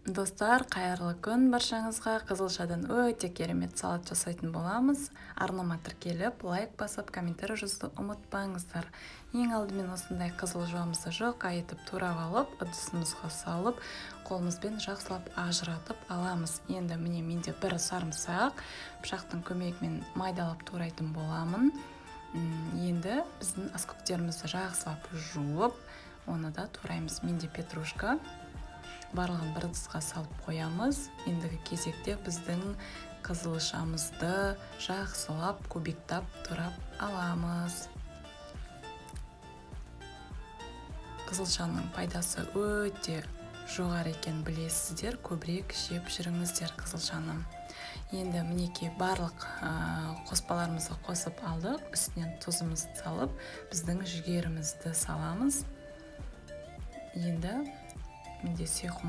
Достар, қайырлы күн баршаңызға. Қызылшадан өте керемет салат жасайтын боламыз. Арнама тіркеліп, лайк басып, комментарий жазуды ұмытпаңыздар. Ең алдымен осындай қызыл жуамызды жұқа етіп турап алып, ыдысымызға салып, қолымызбен жақсылап ажыратып аламыз. Енді міне менде бір сарымсақ, пышақтың көмегімен майдалап турайтын боламын. Енді біздің аскөктерімізді жақсылап жуып, оны да тураймыз. Менде петрушка. Барлығын бір ыдысқа салып қоямыз. Ендігі кезекте біздің қызылшамызды жақсылап кубиктап турап аламыз. Қызылшаның пайдасы өте жоғары екен білесіздер, көбірек жеп жүріңіздер қызылшаны. Енді мінекей барлық қоспаларымызды қосып алдық, үстінен тұзымызды салып, біздің жүгерімізді саламыз. Енді менде сұйық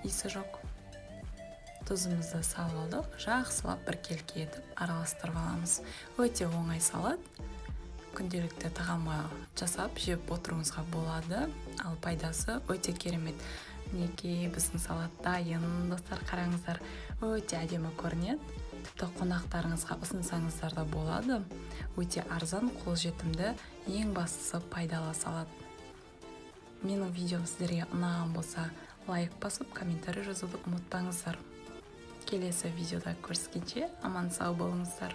иісі жоқ. Тұзымызды салып алдық, жақсылап біркелкі етіп араластырып аламыз. Өте оңай салат. Күнделікті тағамға жасап жеп отыруыңызға болады, ал пайдасы өте керемет. Мінекей біздің салат дайын. Достар, қараңыздар, өте әдемі көрінеді. Тіпті қонақтарыңызға ұсынсаңыздар да болады. Өте арзан, қолжетімді, ең бастысы пайдалы салат. Менің видеом сіздерге ұнаған болса, лайк басып, комментарий жазуды ұмытпаңыздар. Келесі видеода көріскенше аман сау болыңыздар.